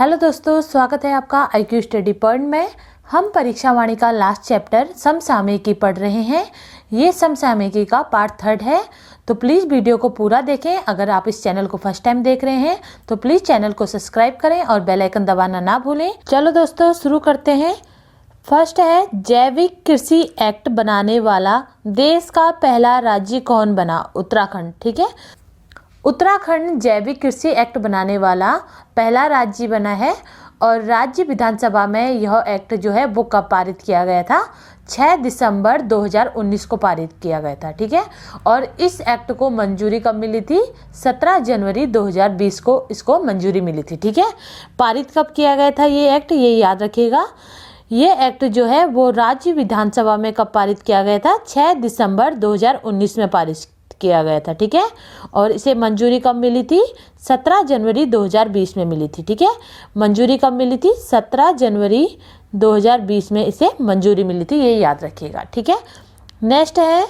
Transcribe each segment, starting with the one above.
Hello दोस्तों, स्वागत है आपका IQ स्टडी पॉइंट में। हम परीक्षा वाणी का लास्ट चैप्टर समसामयिकी पढ़ रहे हैं। ये समसामयिकी का पार्ट 3 है, तो प्लीज़ वीडियो को पूरा देखें। अगर आप इस चैनल को फर्स्ट टाइम देख रहे हैं तो प्लीज़ चैनल को सब्सक्राइब करें और बेल आइकन दबाना ना भूलें। चलो दोस्तों शुरू करते हैं। फर्स्ट है, जैविक कृषि एक्ट बनाने वाला देश का पहला राज्य कौन बना? उत्तराखंड। ठीक है, उत्तराखंड जैविक कृषि एक्ट बनाने वाला पहला राज्य बना है। और राज्य विधानसभा में यह एक्ट जो है वो कब पारित किया गया था? 6 दिसंबर 2019 को पारित किया गया था। ठीक है, और इस एक्ट को मंजूरी कब मिली थी? 17 जनवरी 2020 को इसको मंजूरी मिली थी। ठीक है, पारित कब किया गया था ये एक्ट, ये याद रखिएगा। ये एक्ट जो है वो राज्य विधानसभा में कब पारित किया गया था? 6 दिसंबर 2019 में पारित किया गया था। ठीक है, और इसे मंजूरी कब मिली थी? 17 जनवरी 2020 में मिली थी। ठीक है, मंजूरी कब मिली थी? 17 जनवरी 2020 में इसे मंजूरी मिली थी, ये याद रखिएगा। ठीक है, नेक्स्ट है,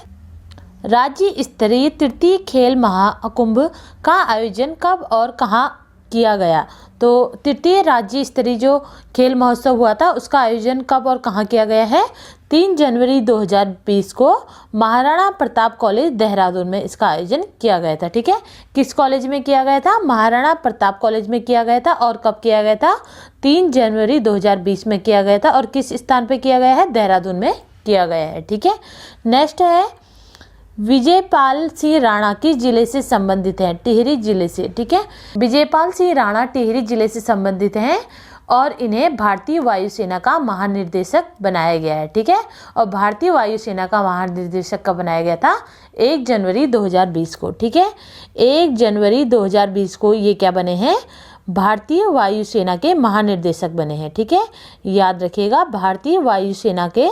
राज्य स्तरीय तृतीय खेल महाकुंभ का आयोजन कब और कहाँ किया गया? तो तृतीय राज्य स्तरीय जो खेल महोत्सव हुआ था उसका आयोजन कब और कहाँ किया गया है? 3 जनवरी 2020 को महाराणा प्रताप कॉलेज देहरादून में इसका आयोजन किया गया था। ठीक है, किस कॉलेज में किया गया था? महाराणा प्रताप कॉलेज में किया गया था। और कब किया गया था? 3 जनवरी 2020 में किया गया था। और किस स्थान पे किया गया है? देहरादून में किया गया है। ठीक है, नेक्स्ट है, विजयपाल सिंह राणा किस जिले से संबंधित है? टिहरी जिले से। ठीक है, विजयपाल सिंह राणा टिहरी जिले से संबंधित हैं और इन्हें भारतीय वायुसेना का महानिर्देशक बनाया गया है। ठीक है, और भारतीय वायुसेना का महानिर्देशक कब बनाया गया था? 1 जनवरी 2020 को। ठीक है, 1 जनवरी 2020 को ये क्या बने हैं? भारतीय वायुसेना के महानिर्देशक बने हैं। ठीक है, याद रखिएगा, भारतीय वायुसेना के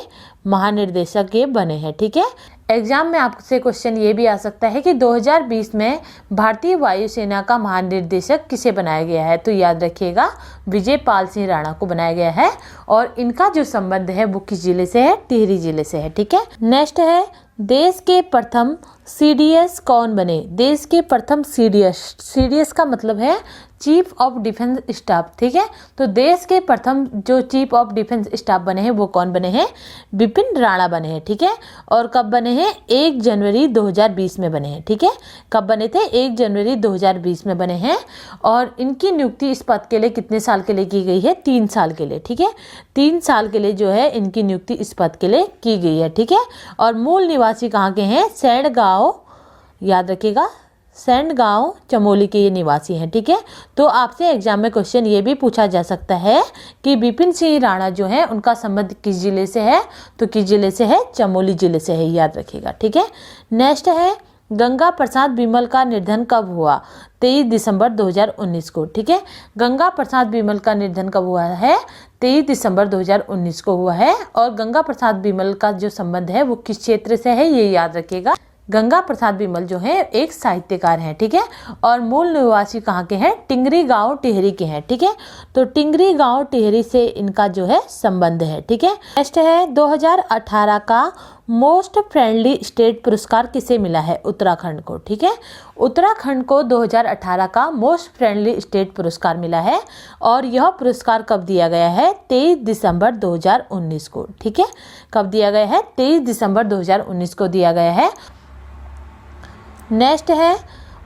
महानिर्देशक ये बने हैं। ठीक है, एग्जाम में आपसे क्वेश्चन ये भी आ सकता है कि 2020 में भारतीय वायुसेना का महानिर्देशक किसे बनाया गया है? तो याद रखिएगा, विजयपाल सिंह राणा को बनाया गया है। और इनका जो संबंध है वो किस जिले से है? टिहरी जिले से है। ठीक है, नेक्स्ट है, देश के प्रथम CDS कौन बने? देश के प्रथम CDS का मतलब है चीफ ऑफ डिफेंस स्टाफ। ठीक है, तो देश के प्रथम जो चीफ ऑफ डिफेंस स्टाफ बने हैं वो कौन बने हैं? बिपिन राणा बने हैं। ठीक है, और कब बने हैं? 1 जनवरी 2020 में बने हैं। ठीक है, कब बने थे? 1 जनवरी 2020 में बने हैं। और इनकी नियुक्ति इस पद के लिए कितने साल के लिए की गई है? 3 साल के लिए। ठीक है, 3 साल के लिए जो है इनकी नियुक्ति इस पद के लिए की गई है। ठीक है, और मूल निवासी कहाँ के हैं? सैंडगांव, याद रखिएगा, सैंडगांव चमोली के ये निवासी हैं। ठीक है, तो आपसे एग्जाम में क्वेश्चन ये भी पूछा जा सकता है कि बिपिन सिंह राणा जो है उनका संबंध किस जिले से है? तो किस जिले से है? चमोली जिले से है, याद रखिएगा। ठीक है, नेक्स्ट है, गंगा प्रसाद बिमल का निधन कब हुआ? 23 दिसंबर 2019 को। ठीक है, गंगा प्रसाद बिमल का निधन कब हुआ है? 23 दिसंबर 2019 को हुआ है। और गंगा प्रसाद बिमल का जो संबंध है वो किस क्षेत्र से है? ये याद रखिएगा, गंगा प्रसाद बिमल जो है एक साहित्यकार हैं। ठीक है, और मूल निवासी कहाँ के हैं? टिंगरी गांव टिहरी के हैं। ठीक है, तो टिंगरी गांव टिहरी से इनका जो है संबंध है। ठीक है, नेक्स्ट है, 2018 का मोस्ट फ्रेंडली स्टेट पुरस्कार किसे मिला है? उत्तराखंड को। ठीक है, उत्तराखंड को 2018 का मोस्ट फ्रेंडली स्टेट पुरस्कार मिला है। और यह पुरस्कार कब दिया गया है? 23 दिसंबर 2019 को। ठीक है, कब दिया गया है? 23 दिसंबर 2019 को दिया गया है। नेक्स्ट है,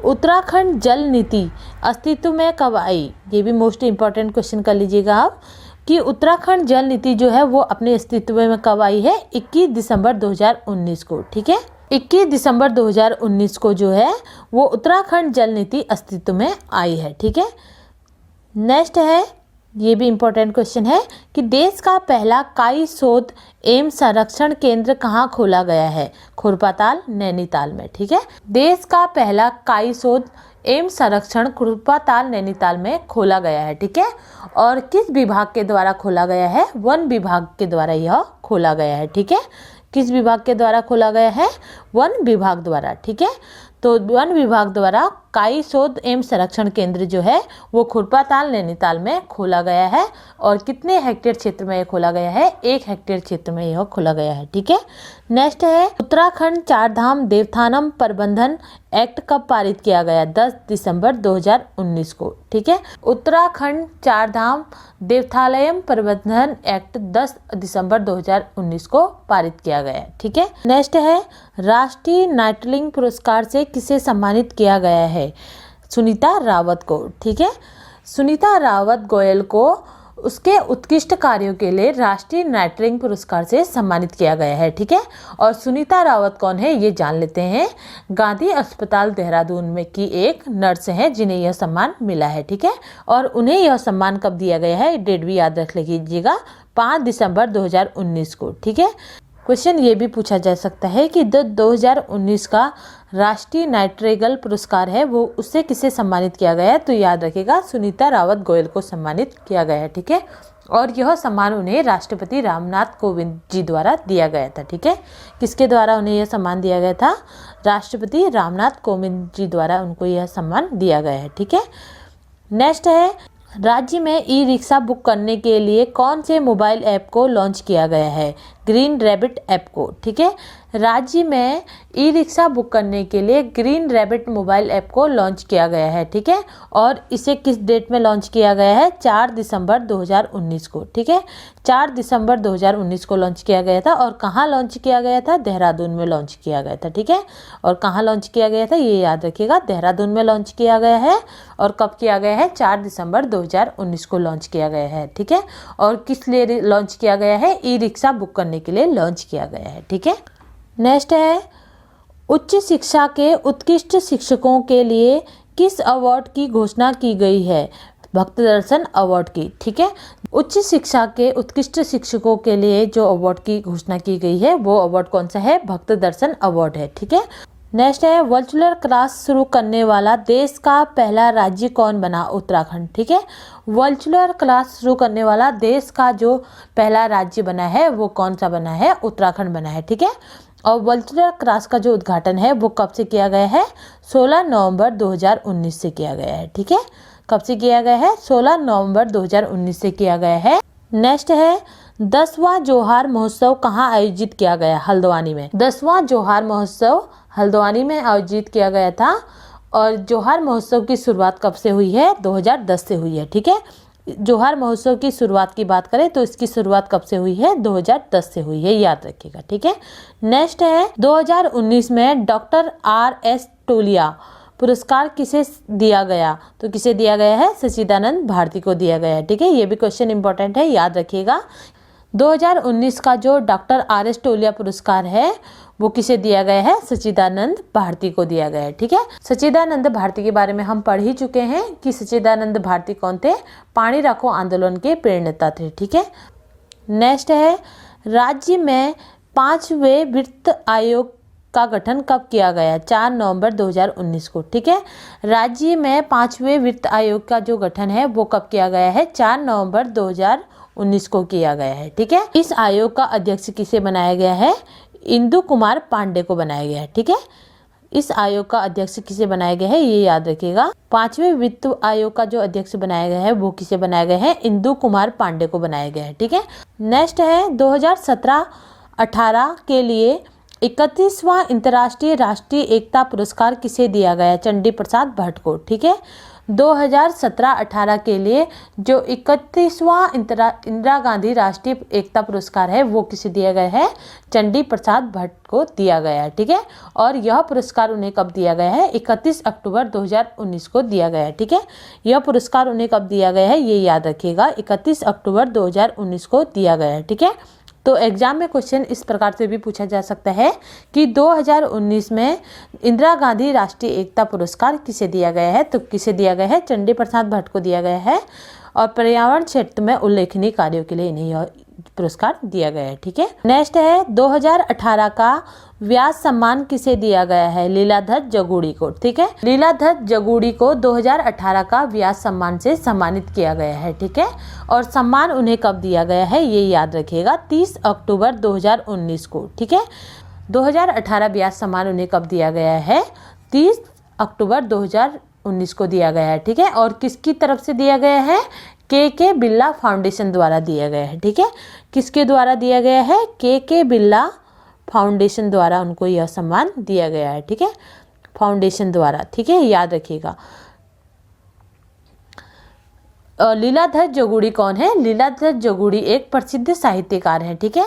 उत्तराखंड जल नीति अस्तित्व में कब आई? ये भी मोस्ट इम्पॉर्टेंट क्वेश्चन कर लीजिएगा आप कि उत्तराखंड जल नीति जो है वो अपने अस्तित्व में कब आई है? 21 दिसंबर 2019 को। ठीक है, 21 दिसंबर 2019 को जो है वो उत्तराखंड जल नीति अस्तित्व में आई है। ठीक है, नेक्स्ट है, ये भी इम्पोर्टेंट क्वेश्चन है कि देश का पहला काई शोध एवं संरक्षण केंद्र कहाँ खोला गया है? खुरपाताल, नैनीताल में। ठीक है, देश का पहला काई शोध एवं संरक्षण खुरपाताल, नैनीताल में खोला गया है। ठीक है, और किस विभाग के द्वारा खोला गया है? वन विभाग के द्वारा यह खोला गया है। ठीक है, किस विभाग के द्वारा खोला गया है? वन विभाग द्वारा। ठीक है, तो वन विभाग द्वारा काई शोध एवं संरक्षण केंद्र जो है वो खुरपाताल नैनीताल में खोला गया है। और कितने हेक्टेयर क्षेत्र में यह खोला गया है? 1 हेक्टेयर क्षेत्र में यह खोला गया है। ठीक है, नेक्स्ट है, उत्तराखंड चारधाम देवस्थानम प्रबंधन एक्ट कब पारित किया गया? 10 दिसंबर 2019 को। ठीक है। उत्तराखंड चारधाम देवस्थानम प्रबंधन एक्ट 10 दिसंबर 2019 को पारित किया गया। ठीक है। नेक्स्ट है, राष्ट्रीय नाइटिंगेल पुरस्कार से किसे सम्मानित किया गया है? सुनीता रावत को। ठीक है। सुनीता रावत गोयल को उसके उत्कृष्ट कार्यों के लिए राष्ट्रीय नाइटिंगेल पुरस्कार से सम्मानित किया गया है। ठीक है। और सुनीता रावत कौन है ये जान लेते हैं। गांधी अस्पताल देहरादून में की एक नर्स हैं जिन्हें यह सम्मान मिला है। ठीक है। और उन्हें यह सम्मान कब दिया गया है, डेट भी याद रख लीजिएगा, 5 दिसंबर 2019 को। ठीक है। क्वेश्चन ये भी पूछा जा सकता है कि 2019 का राष्ट्रीय नाइटिंगेल पुरस्कार है वो उससे किसे सम्मानित किया गया है? तो याद रखिएगा, सुनीता रावत गोयल को सम्मानित किया गया है। ठीक है। और यह सम्मान उन्हें राष्ट्रपति रामनाथ कोविंद जी द्वारा दिया गया था। ठीक है। किसके द्वारा उन्हें यह सम्मान दिया गया था? राष्ट्रपति रामनाथ कोविंद जी द्वारा उनको यह सम्मान दिया गया है। ठीक है। नेक्स्ट है, राज्य में ई रिक्शा बुक करने के लिए कौन से मोबाइल ऐप को लॉन्च किया गया है? ग्रीन रैबिट ऐप को। ठीक है। राज्य में ई रिक्शा बुक करने के लिए ग्रीन रैबिट मोबाइल ऐप को लॉन्च किया गया है। ठीक है। और इसे किस डेट में लॉन्च किया गया है? 4 दिसंबर 2019 को। ठीक है। 4 दिसंबर 2019 को लॉन्च किया गया था। और कहाँ लॉन्च किया गया था? देहरादून में लॉन्च किया गया था। ठीक है। और कहाँ लॉन्च किया गया था ये याद रखिएगा, देहरादून में लॉन्च किया गया है। और कब किया गया है? 4 दिसंबर 2019 को लॉन्च किया गया है। ठीक है। और किस लिए लॉन्च किया गया है? ई रिक्शा बुक करने के लिए लॉन्च किया गया है। ठीक है। नेक्स्ट है, उच्च शिक्षा के उत्कृष्ट शिक्षकों के लिए किस अवार्ड की घोषणा की गई है? भक्त दर्शन अवार्ड की। ठीक है। उच्च शिक्षा के उत्कृष्ट शिक्षकों के लिए जो अवार्ड की घोषणा की गई है वो अवार्ड कौन सा है? भक्त दर्शन अवार्ड है। ठीक है। नेक्स्ट है, वर्चुअल क्लास शुरू करने वाला देश का पहला राज्य कौन बना? उत्तराखंड। ठीक है। वर्चुअल क्लास शुरू करने वाला देश का जो पहला राज्य बना है वो कौन सा बना है? उत्तराखंड बना है। ठीक है। और वर्चुअल क्लास का जो उद्घाटन है वो कब से किया गया है? 16 नवंबर 2019 से किया गया है। ठीक है। कब से किया गया है? 16 नवंबर 2019 से किया गया है। नेक्स्ट है, 10वां जोहार महोत्सव कहाँ आयोजित किया गया? हल्द्वानी में। 10वां जोहार महोत्सव हल्द्वानी में आयोजित किया गया था। और जोहार महोत्सव की शुरुआत कब से हुई है? 2010 से हुई है। ठीक है। जोहार महोत्सव की शुरुआत की बात करें तो इसकी शुरुआत कब से हुई है? 2010 से हुई है, याद रखिएगा। ठीक है। नेक्स्ट है, 2019 में डॉक्टर RS टोलिया पुरस्कार किसे दिया गया? तो किसे दिया गया है? सच्चिदानंद भारती को दिया गया है। ठीक है। ये भी क्वेश्चन इंपॉर्टेंट है, याद रखिएगा। 2019 का जो डॉक्टर RS टोलिया पुरस्कार है वो किसे दिया गया है? सच्चिदानंद भारती को दिया गया है। ठीक है। सच्चिदानंद भारती के बारे में हम पढ़ ही चुके हैं कि सच्चिदानंद भारती कौन थे? पानी रखो आंदोलन के प्रणेता थे। ठीक है। नेक्स्ट है, राज्य में 5वें वित्त आयोग का गठन कब किया गया? 4 नवंबर 2019 को। ठीक है। राज्य में 5वें वित्त आयोग का जो गठन है वो कब किया गया है? 4 नवंबर 2019 को किया गया है। ठीक है। इस आयोग का अध्यक्ष किसे बनाया गया है? इंदु कुमार पांडे को बनाया गया है। ठीक है। इस आयोग का अध्यक्ष किसे बनाया गया है ये याद रखिएगा। 5वें वित्त आयोग का जो अध्यक्ष बनाया गया है वो किसे बनाया गया है? इंदु कुमार पांडे को बनाया गया है। ठीक है। नेक्स्ट है, 2017-18 के लिए 31वां अंतर्राष्ट्रीय राष्ट्रीय एकता पुरस्कार किसे दिया गया? चंडी प्रसाद भट्ट को। ठीक है। 2017-18 के लिए जो 31वां इंदिरा गांधी राष्ट्रीय एकता पुरस्कार है वो किसे दिया गया है? चंडी प्रसाद भट्ट को दिया गया है। ठीक है। और यह पुरस्कार उन्हें कब दिया गया है? 31 अक्टूबर 2019 को दिया गया है। ठीक है। यह पुरस्कार उन्हें कब दिया गया है ये याद रखिएगा, 31 अक्टूबर 2019 को दिया गया है। ठीक है। तो एग्जाम में क्वेश्चन इस प्रकार से भी पूछा जा सकता है कि 2019 में इंदिरा गांधी राष्ट्रीय एकता पुरस्कार किसे दिया गया है? तो किसे दिया गया है? चंडी प्रसाद भट्ट को दिया गया है। और पर्यावरण क्षेत्र में उल्लेखनीय कार्यों के लिए इन्हें यह पुरस्कार दिया गया है। ठीक है। नेक्स्ट है, 2018 का व्यास सम्मान किसे दिया गया है? लीलाधर जगूड़ी को। ठीक है। लीलाधर जगूड़ी को 2018 का व्यास सम्मान से सम्मानित किया गया है। ठीक है। और सम्मान उन्हें कब दिया गया है ये याद रखिएगा, 30 अक्टूबर 2019 को। ठीक है। 2018 व्यास सम्मान उन्हें कब दिया गया है? 30 अक्टूबर 2019 को दिया गया है। ठीक है। और किसकी तरफ से दिया गया है? के बिरला फाउंडेशन द्वारा दिया गया है। ठीक है। किसके द्वारा दिया गया है? के बिरला फाउंडेशन द्वारा उनको यह सम्मान दिया गया है। ठीक है। फाउंडेशन द्वारा, ठीक है, याद रखिएगा। लीलाधर जोगुड़ी कौन है? लीलाधर जोगुड़ी एक प्रसिद्ध साहित्यकार है, ठीक है,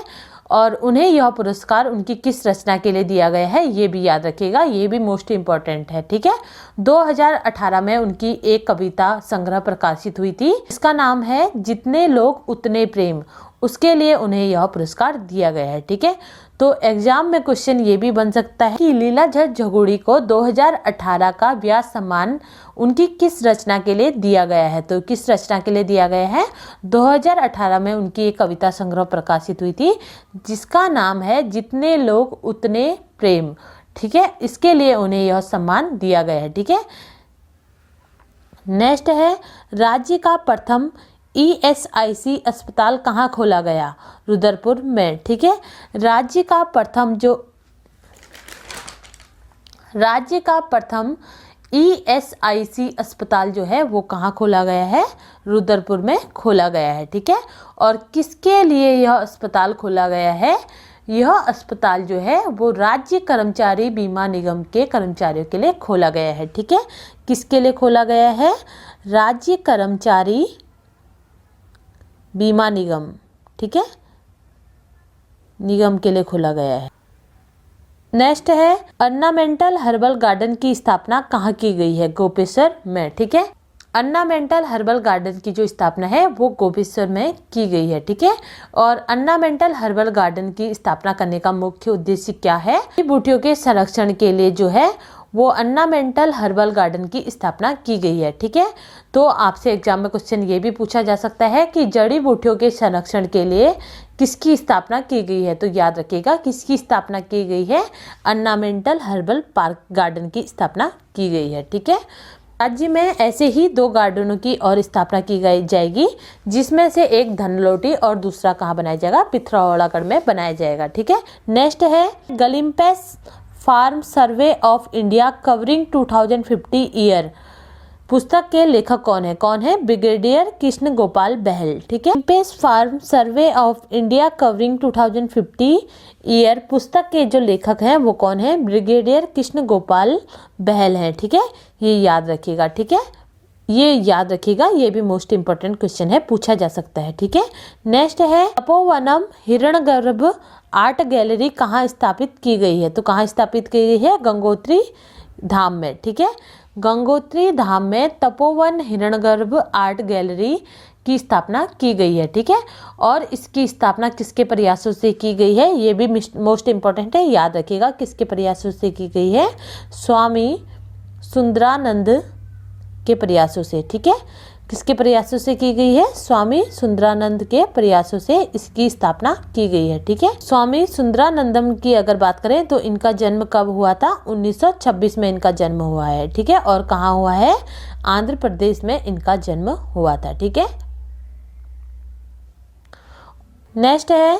और उन्हें यह पुरस्कार उनकी किस रचना के लिए दिया गया है ये भी याद रखिएगा, ये भी मोस्ट इम्पोर्टेंट है, ठीक है। 2018 में उनकी एक कविता संग्रह प्रकाशित हुई थी, इसका नाम है जितने लोग उतने प्रेम, उसके लिए उन्हें यह पुरस्कार दिया गया है, ठीक है। तो एग्जाम में क्वेश्चन ये भी बन सकता है कि लीलाधर जोगुड़ी को 2018 का व्यास सम्मान उनकी किस रचना के लिए दिया गया है? तो किस रचना के लिए दिया गया है? 2018 में उनकी एक कविता संग्रह प्रकाशित हुई थी जिसका नाम है जितने लोग उतने प्रेम, ठीक है, इसके लिए उन्हें यह सम्मान दिया गया है, ठीक है। नेक्स्ट है राज्य का प्रथम ESIC अस्पताल कहाँ खोला गया? रुद्रपुर में, ठीक है। राज्य का प्रथम ESIC अस्पताल जो है वो कहाँ खोला गया है? रुद्रपुर में खोला गया है, ठीक है। और किसके लिए यह अस्पताल खोला गया है? यह अस्पताल जो है वो राज्य कर्मचारी बीमा निगम के कर्मचारियों के लिए खोला गया है, ठीक है। किसके लिए खोला गया है? राज्य कर्मचारी बीमा निगम, ठीक है, निगम के लिए खोला गया है। नेक्स्ट है अर्नामेंटल हर्बल गार्डन की स्थापना कहाँ की गई है? गोपेश्वर में, ठीक है। अर्नामेंटल हर्बल गार्डन की जो स्थापना है वो गोपेश्वर में की गई है, ठीक है। और अर्नामेंटल हर्बल गार्डन की स्थापना करने का मुख्य उद्देश्य क्या है? जड़ी बूटियों के संरक्षण के लिए जो है वो अर्नामेंटल हर्बल गार्डन की स्थापना की गई है, ठीक है। तो आपसे एग्जाम में क्वेश्चन ये भी पूछा जा सकता है कि जड़ी बूटियों के संरक्षण के लिए किसकी स्थापना की गई है? तो याद रखिएगा किसकी स्थापना की गई है? अर्नामेंटल हर्बल पार्क गार्डन की स्थापना की गई है, ठीक है। राज्य में ऐसे ही 2 गार्डनों की और स्थापना की जाएगी जिसमें से एक धनलोटी और दूसरा कहाँ बनाया जाएगा? पिथौरागढ़ में बनाया जाएगा, ठीक है। नेक्स्ट है glimpse farm survey of India covering 2050 year पुस्तक के लेखक कौन है? कौन है? ब्रिगेडियर कृष्ण गोपाल बहल, ठीक है। Glimpse farm survey of India covering 2050 year पुस्तक के जो लेखक हैं वो कौन है? ब्रिगेडियर कृष्ण गोपाल बहल हैं, ठीक है, ये याद रखिएगा, ठीक है, ये याद रखिएगा, ये भी मोस्ट इंपोर्टेंट क्वेश्चन है, पूछा जा सकता है, ठीक है। नेक्स्ट है तपोवनम हिरण्यगर्भ आर्ट गैलरी कहाँ स्थापित की गई है? तो कहाँ स्थापित की गई है? गंगोत्री धाम में, ठीक है। गंगोत्री धाम में तपोवन हिरण्यगर्भ आर्ट गैलरी की स्थापना की गई है, ठीक है। और इसकी स्थापना किसके प्रयासों से की गई है? ये भी मोस्ट इंपोर्टेंट है, याद रखिएगा किसके प्रयासों से की गई है? स्वामी सुंदरानंद के प्रयासों से, ठीक है। किसके प्रयासों से की गई है? स्वामी सुंदरानंद के प्रयासों से इसकी स्थापना की गई है, ठीक है। स्वामी सुंदरानंदम की अगर बात करें तो इनका जन्म कब हुआ था? 1926 में इनका जन्म हुआ है, ठीक है। और कहाँ हुआ है? आंध्र प्रदेश में इनका जन्म हुआ था, ठीक है। नेक्स्ट है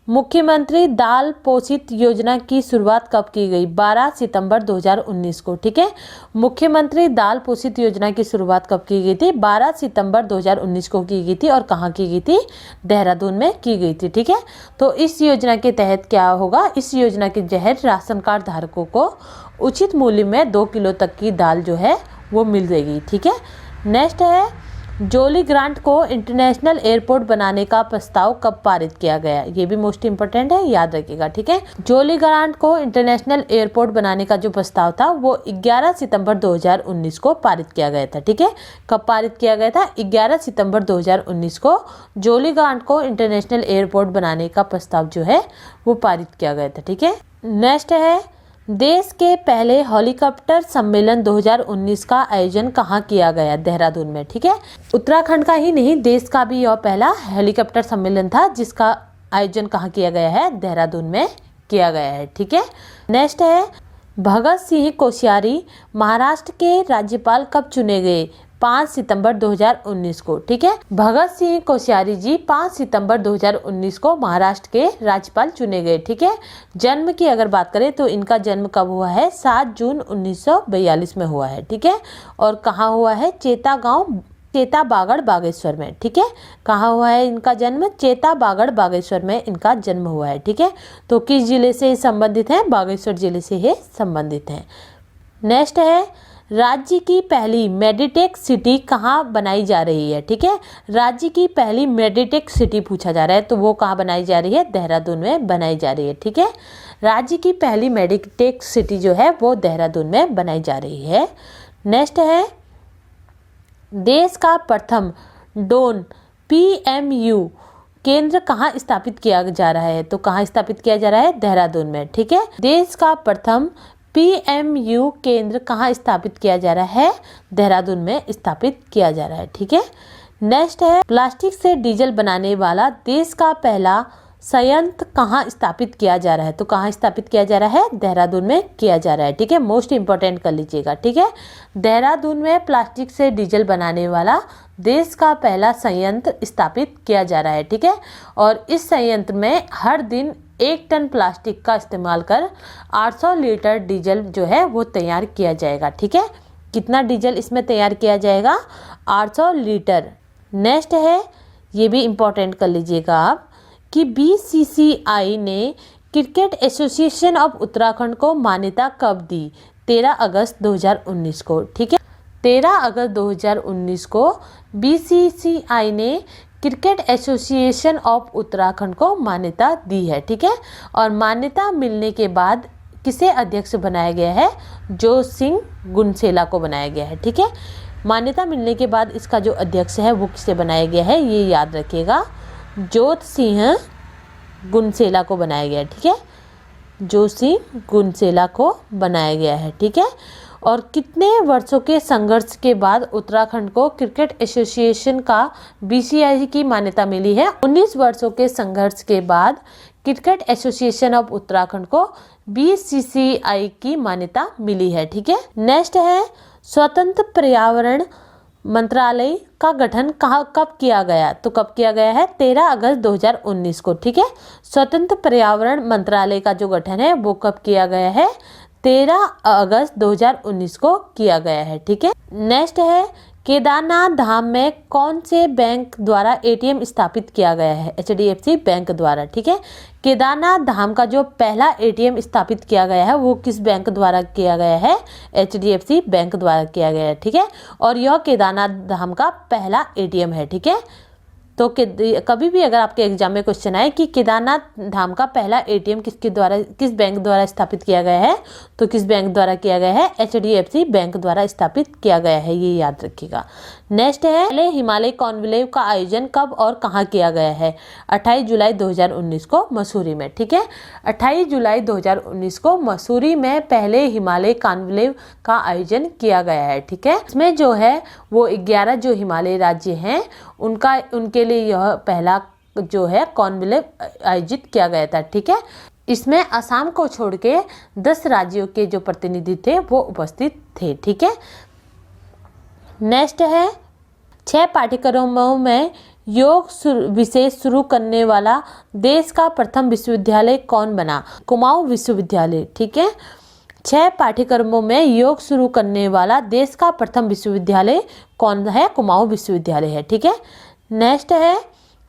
मुख्यमंत्री दाल पोषित योजना की शुरुआत कब की गई? 12 सितंबर 2019 को, ठीक है। मुख्यमंत्री दाल पोषित योजना की शुरुआत कब की गई थी? 12 सितंबर 2019 को की गई थी। और कहाँ की गई थी? देहरादून में की गई थी, ठीक है। तो इस योजना के तहत क्या होगा? इस योजना के तहत राशन कार्ड धारकों को उचित मूल्य में 2 किलो तक की दाल जो है वो मिल जाएगी, ठीक है। नेक्स्ट है जोली ग्रांट को इंटरनेशनल एयरपोर्ट बनाने का प्रस्ताव कब पारित किया गया? ये भी मोस्ट इंपोर्टेंट है, याद रखिएगा, ठीक है। जोली ग्रांट को इंटरनेशनल एयरपोर्ट बनाने का जो प्रस्ताव था वो 11 सितंबर 2019 को पारित किया गया था, ठीक है। कब पारित किया गया था? 11 सितंबर 2019 को जोली ग्रांट को इंटरनेशनल एयरपोर्ट बनाने का प्रस्ताव जो है वो पारित किया गया था, ठीक है। नेक्स्ट है देश के पहले हेलीकॉप्टर सम्मेलन 2019 का आयोजन कहाँ किया गया? देहरादून में, ठीक है। उत्तराखंड का ही नहीं देश का भी यह पहला हेलीकॉप्टर सम्मेलन था जिसका आयोजन कहाँ किया गया है? देहरादून में किया गया है, ठीक है। नेक्स्ट है भगत सिंह कोश्यारी महाराष्ट्र के राज्यपाल कब चुने गए? 5 सितंबर 2019 को, ठीक है। भगत सिंह कोश्यारी जी 5 सितंबर 2019 को महाराष्ट्र के राज्यपाल चुने गए, ठीक है। जन्म की अगर बात करें तो इनका जन्म कब हुआ है? 7 जून 1942 में हुआ है, ठीक है। और कहाँ हुआ है? चेताबागढ़ बागेश्वर में, ठीक है। कहाँ हुआ है इनका जन्म? चेताबागढ़ बागेश्वर में इनका जन्म हुआ है, ठीक है। तो किस जिले से संबंधित है? बागेश्वर जिले से ये संबंधित है। नेक्स्ट है राज्य की पहली मेडिटेक सिटी कहाँ बनाई जा रही है। ठीक है, राज्य की पहली मेडिटेक सिटी पूछा जा रहा है, तो वो कहाँ बनाई जा रही है, देहरादून में बनाई जा रही है। ठीक है, राज्य की पहली मेडिटेक सिटी जो है वो देहरादून में बनाई जा रही है। नेक्स्ट है देश का प्रथम ड्रोन PMU केंद्र कहाँ स्थापित किया जा रहा है, तो कहाँ स्थापित किया जा रहा है, देहरादून में। ठीक है, देश का प्रथम PMU केंद्र कहाँ स्थापित किया जा रहा है, देहरादून में स्थापित किया जा रहा है। ठीक है, नेक्स्ट है प्लास्टिक से डीजल बनाने वाला देश का पहला संयंत्र कहाँ स्थापित किया जा रहा है, तो कहाँ स्थापित किया जा रहा है, देहरादून में किया जा रहा है। ठीक है, मोस्ट इंपॉर्टेंट कर लीजिएगा। ठीक है, देहरादून में प्लास्टिक से डीजल बनाने वाला देश का पहला संयंत्र स्थापित किया जा रहा है। ठीक है, और इस संयंत्र में हर दिन 1 टन प्लास्टिक का इस्तेमाल कर 800 लीटर डीजल जो है वो तैयार किया जाएगा। ठीक है, कितना डीजल इसमें तैयार किया जाएगा, 800 लीटर। नेक्स्ट है, ये भी इम्पोर्टेंट कर लीजिएगा आप, कि BCCI ने क्रिकेट एसोसिएशन ऑफ उत्तराखंड को मान्यता कब दी, 13 अगस्त 2019 को। ठीक है, 13 अगस्त 2019 को BCCI ने क्रिकेट एसोसिएशन ऑफ उत्तराखंड को मान्यता दी है। ठीक है, और मान्यता मिलने के बाद किसे अध्यक्ष बनाया गया है, जोत सिंह गुनसेला को बनाया गया है। ठीक है, मान्यता मिलने के बाद इसका जो अध्यक्ष है वो किसे बनाया गया है, ये याद रखिएगा, जोत सिंह गुनसेला को बनाया गया है। ठीक है, जोत सिंह गुनसेला को बनाया गया है। ठीक है, और कितने वर्षों के संघर्ष के बाद उत्तराखंड को क्रिकेट एसोसिएशन का BCCI की मान्यता मिली है, 19 वर्षों के संघर्ष के बाद क्रिकेट एसोसिएशन ऑफ उत्तराखंड को BCCI की मान्यता मिली है। ठीक है, नेक्स्ट है स्वतंत्र पर्यावरण मंत्रालय का गठन कब किया गया, तो कब किया गया है, 13 अगस्त 2019 को। ठीक है, स्वतंत्र पर्यावरण मंत्रालय का जो गठन है वो कब किया गया है, 13 अगस्त 2019 को किया गया है। ठीक है, नेक्स्ट है केदारनाथ धाम में कौन से बैंक द्वारा ATM स्थापित किया गया है, HDFC बैंक द्वारा। ठीक है, केदारनाथ धाम का जो पहला ATM स्थापित किया गया है वो किस बैंक द्वारा किया गया है, HDFC बैंक द्वारा किया गया है। ठीक है, और यह केदारनाथ धाम का पहला ATM है। ठीक है, तो कभी भी अगर आपके एग्जाम में क्वेश्चन आए कि केदारनाथ धाम का पहला ATM किस बैंक द्वारा स्थापित किया गया है, तो किस बैंक द्वारा किया गया है, HDFC बैंक द्वारा स्थापित किया गया है, ये याद रखिएगा। नेक्स्ट है पहले हिमालय कॉन्क्लेव का आयोजन कब और कहाँ किया गया है, 28 जुलाई 2019 को मसूरी में। ठीक है, 28 जुलाई 2019 को मसूरी में पहले हिमालय कॉन्क्लेव का आयोजन किया गया है। ठीक है, इसमें जो है वो 11 जो हिमालय राज्य हैं उनके लिए यह पहला जो है कॉन्क्लेव आयोजित किया गया था। ठीक है, इसमें असम को छोड़ के 10 राज्यों के जो प्रतिनिधि थे वो उपस्थित थे। ठीक है, नेक्स्ट है 6 पाठ्यक्रमों में योग विषय शुरू करने वाला देश का प्रथम विश्वविद्यालय कौन बना, कुमाऊं विश्वविद्यालय। ठीक है, 6 पाठ्यक्रमों में योग शुरू करने वाला देश का प्रथम विश्वविद्यालय कौन है, कुमाऊं विश्वविद्यालय है। ठीक है, नेक्स्ट है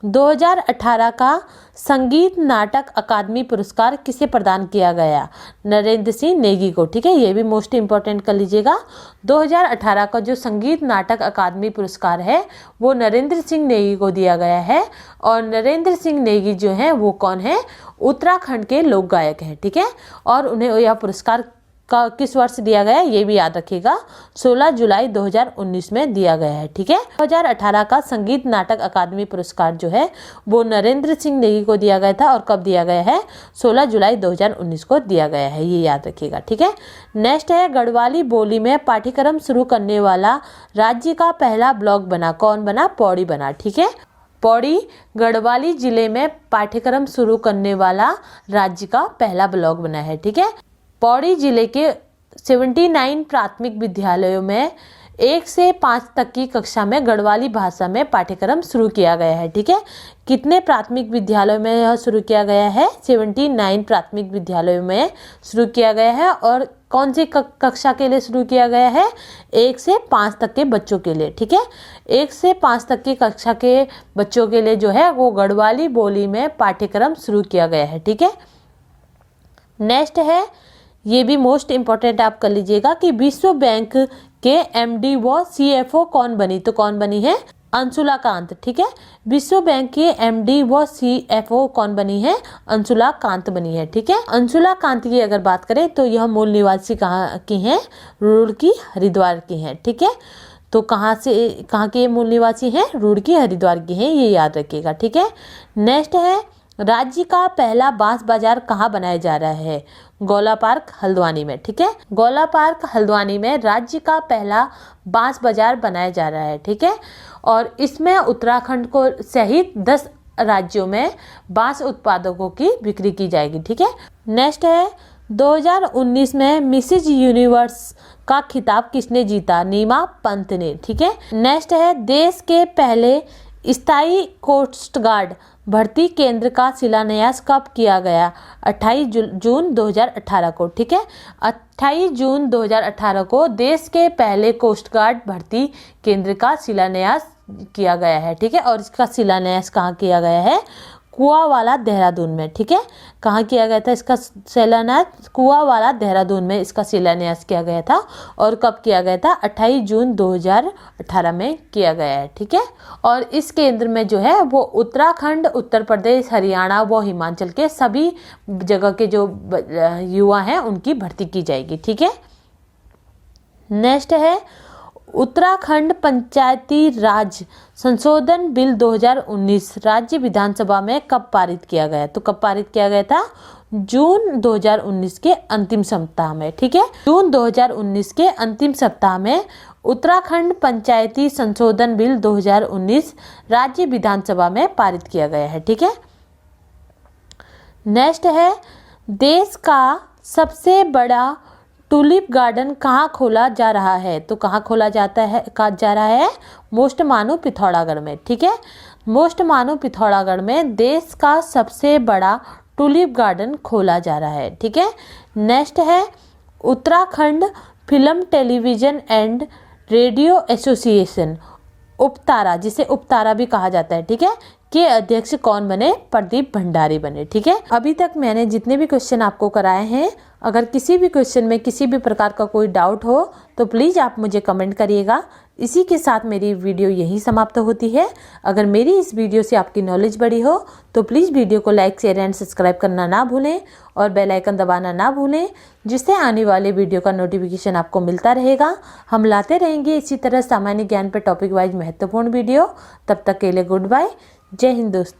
2018 का संगीत नाटक अकादमी पुरस्कार किसे प्रदान किया गया, नरेंद्र सिंह नेगी को। ठीक है, ये भी मोस्ट इंपॉर्टेंट कर लीजिएगा। 2018 का जो संगीत नाटक अकादमी पुरस्कार है वो नरेंद्र सिंह नेगी को दिया गया है, और नरेंद्र सिंह नेगी जो है वो कौन है, उत्तराखंड के लोक गायक हैं। ठीक है, और उन्हें यह पुरस्कार का किस वर्ष दिया गया ये भी याद रखिएगा, 16 जुलाई 2019 में दिया गया है। ठीक है, 2018 का संगीत नाटक अकादमी पुरस्कार जो है वो नरेंद्र सिंह नेगी को दिया गया था, और कब दिया गया है, 16 जुलाई 2019 को दिया गया है, ये याद रखिएगा। ठीक है, नेक्स्ट है गढ़वाली बोली में पाठ्यक्रम शुरू करने वाला राज्य का पहला ब्लॉक बना, कौन बना, पौड़ी बना। ठीक है, पौड़ी गढ़वाली जिले में पाठ्यक्रम शुरू करने वाला राज्य का पहला ब्लॉक बना है। ठीक है, पौड़ी जिले के 79 प्राथमिक विद्यालयों में 1 से 5 तक की कक्षा में गढ़वाली भाषा में पाठ्यक्रम शुरू किया गया है। ठीक है, कितने प्राथमिक विद्यालयों में यह शुरू किया गया है, 79 प्राथमिक विद्यालयों में शुरू किया गया है, और कौन सी कक्षा के लिए शुरू किया गया है, 1 से 5 तक के बच्चों के लिए। ठीक है, 1 से 5 तक की कक्षा के बच्चों के लिए जो है वो गढ़वाली बोली में पाठ्यक्रम शुरू किया गया है। ठीक है, नेक्स्ट है ये भी मोस्ट इम्पोर्टेंट आप कर लीजिएगा कि विश्व बैंक के एमडी व सीएफओ कौन बनी, तो कौन बनी है, अंशुला कांत। ठीक है, विश्व बैंक के एमडी व सीएफओ कौन बनी है, अंशुला कांत बनी है। ठीक है, अंशुला कांत की अगर बात करें तो यह मूल निवासी कहाँ की हैं, रुड़की हरिद्वार की हैं। ठीक है, तो कहाँ के मूल निवासी हैं, रुड़की हरिद्वार की हैं, ये याद रखिएगा। ठीक है, नेक्स्ट है राज्य का पहला बांस बाजार कहाँ बनाया जा रहा है, गौला पार्क हल्द्वानी में। ठीक है, गौला पार्क हल्द्वानी में राज्य का पहला बांस बाजार बनाया जा रहा है। ठीक है, और इसमें उत्तराखंड को सहित 10 राज्यों में बांस उत्पादकों की बिक्री की जाएगी। ठीक है, नेक्स्ट है 2019 में मिसेज यूनिवर्स का खिताब किसने जीता, नीमा पंत ने। ठीक है, नेक्स्ट है देश के पहले स्थायी कोस्ट गार्ड भर्ती केंद्र का शिलान्यास कब किया गया, 28 जून 2018 को। ठीक है, 28 जून 2018 को देश के पहले कोस्ट गार्ड भर्ती केंद्र का शिलान्यास किया गया है। ठीक है, और इसका शिलान्यास कहाँ किया गया है, कुआवाला देहरादून में। ठीक है, कहाँ किया गया था इसका शिलान्यास, कुआवाला देहरादून में इसका शिलान्यास किया गया था। और कब किया गया था, 28 जून 2018 में किया गया है। ठीक है, और इस केंद्र में जो है वो उत्तराखंड, उत्तर प्रदेश, हरियाणा व हिमाचल के सभी जगह के जो युवा हैं उनकी भर्ती की जाएगी। ठीक है, नेक्स्ट है उत्तराखंड पंचायती राज संशोधन बिल 2019 राज्य विधानसभा में कब पारित किया गया, तो कब पारित किया गया था, जून 2019 के अंतिम सप्ताह में। ठीक है, जून 2019 के अंतिम सप्ताह में उत्तराखंड पंचायती संशोधन बिल 2019 राज्य विधानसभा में पारित किया गया है। ठीक है, नेक्स्ट है देश का सबसे बड़ा टूलिप गार्डन कहाँ खोला जा रहा है, तो कहाँ खोला जा रहा है, मोस्ट मानू पिथौरागढ़ में। ठीक है, मोस्ट मानू पिथौरागढ़ में देश का सबसे बड़ा टूलिप गार्डन खोला जा रहा है। ठीक है, नेक्स्ट है Uttarakhand film television and radio association उपतारा, जिसे उपतारा भी कहा जाता है, ठीक है, के अध्यक्ष कौन बने, प्रदीप भंडारी बने। ठीक है, अभी तक मैंने जितने भी क्वेश्चन आपको कराए हैं, अगर किसी भी क्वेश्चन में किसी भी प्रकार का कोई डाउट हो तो प्लीज़ आप मुझे कमेंट करिएगा। इसी के साथ मेरी वीडियो यहीं समाप्त होती है। अगर मेरी इस वीडियो से आपकी नॉलेज बढ़ी हो तो प्लीज़ वीडियो को लाइक, शेयर एंड सब्सक्राइब करना ना भूलें और बेल आइकन दबाना ना भूलें, जिससे आने वाले वीडियो का नोटिफिकेशन आपको मिलता रहेगा। हम लाते रहेंगे इसी तरह सामान्य ज्ञान पर टॉपिक वाइज महत्वपूर्ण वीडियो। तब तक के लिए गुड बाय, जय हिंद दोस्तों।